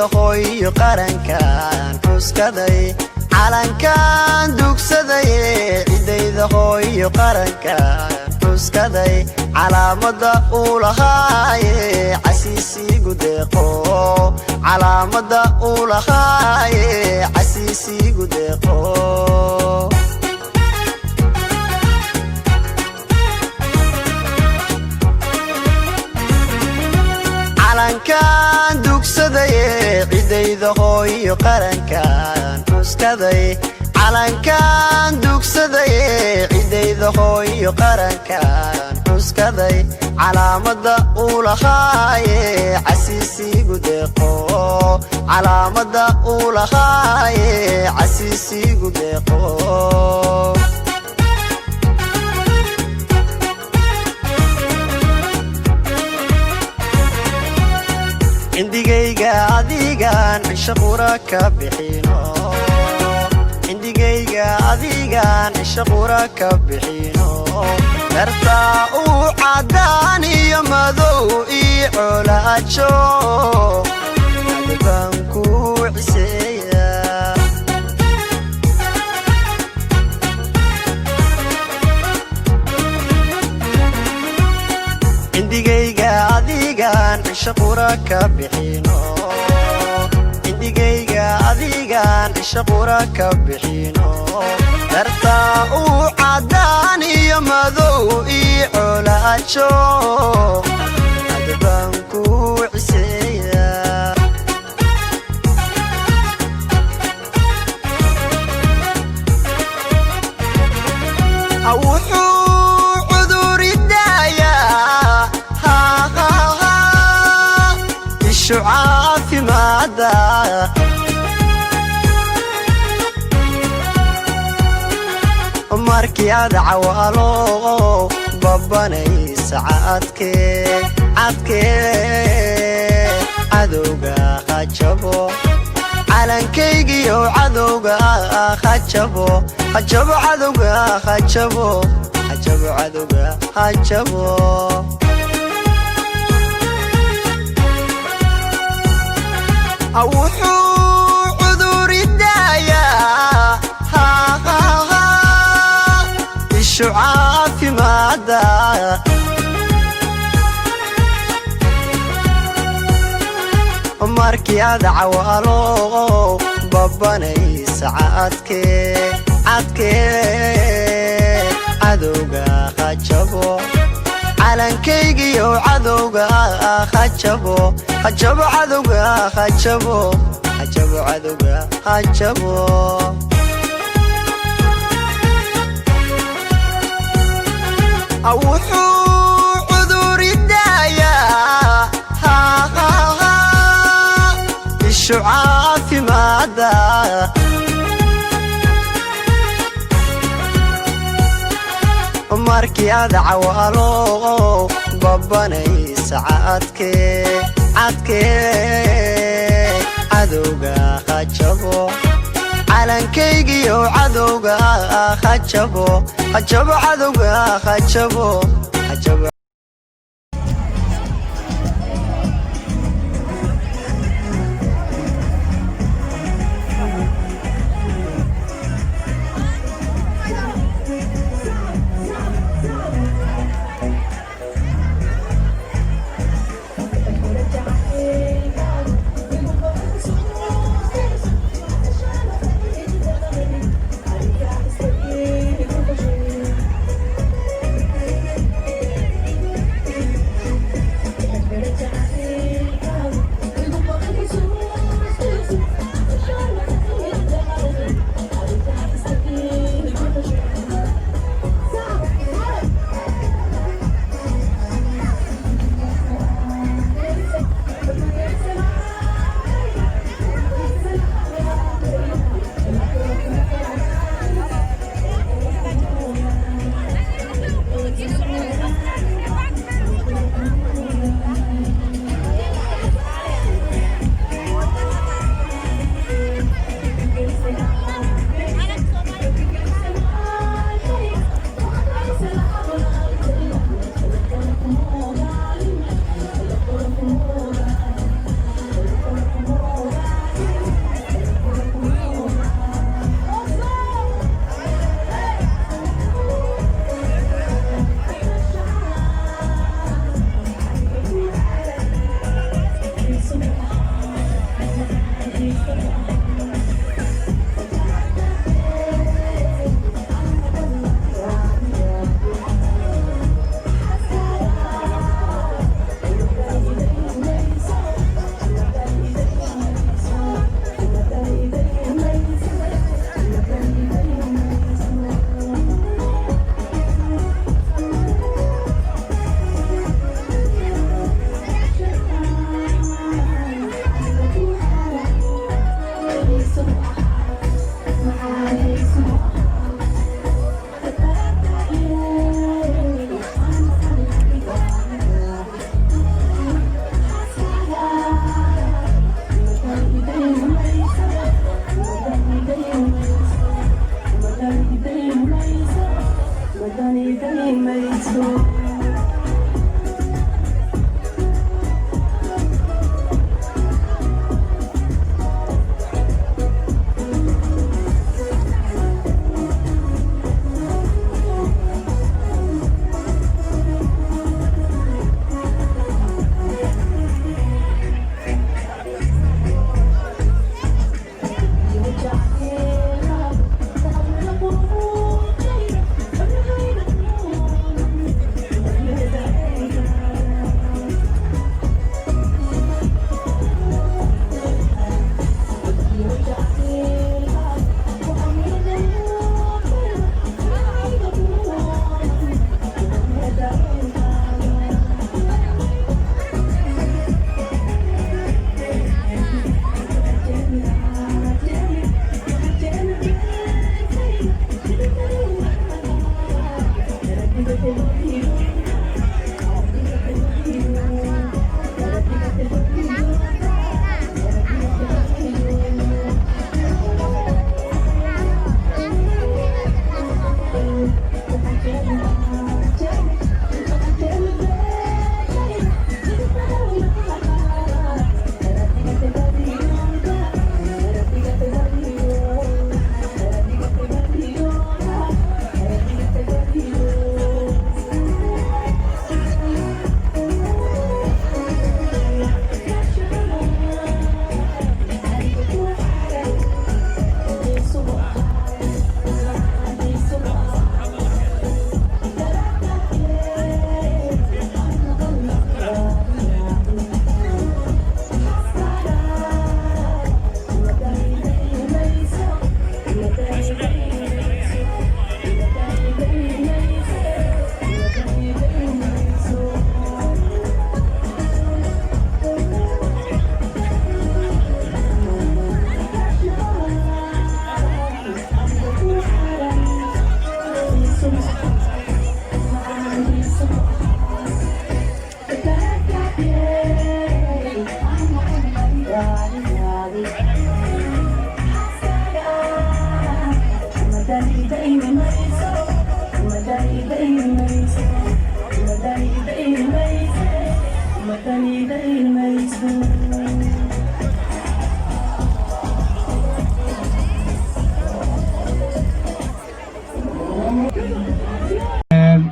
عديد خوي قرنكان حسكدي calankan dugsaday cidayda hooyo qarankan xuskaday calaamada uu lahaaye casiisigu deeqo calaamada uu lahaaye casiisigu deeqo calankan dugsaday cidayda hooyo qarankan xuskaday calankan dugsaday cidayda hooyo qarankan xuskaday calaamada uu lahaaye casiisigu deeqo calaamada uu lahaaye casiisigu deeqo indigayga adigan cisho qura ka bixino indigayga adigan cisho qura ka bixino dartaa uu cadaan iyo madow ii colaajo adbaan ku ciseeya indigayga adigan cisho qura ka bixino indigayga adigan cisho qura ka bixino dartaa uu cadaan iyo madow ii colaajo adbaan ku ciseeya عافمادا markii aad cawaalo babanaysa cadkee cadowga hajabo calankaygiyo cadowga hajabo cadowga hajabo cadowga hajabo wuxuu cuduri daayaa ishu caafimaada markii aad cawaalo babanaysa cadkee cadowga hajabo calankaygiyo cadowga hajabo cadowga hajabo cadowga hajabo wuxuu cuduri daayaa ishu caafimaada markii aad cawaalo babanaysa cadkee cadowga hajabo calankaygiyo cadowga hajabo cadowga hajabo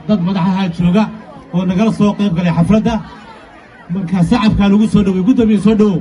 dad madaxaha jooga oo nagala soo qayb galay xafladda marka sacabka lagu soo dhaweey gudoomiye soo dhawow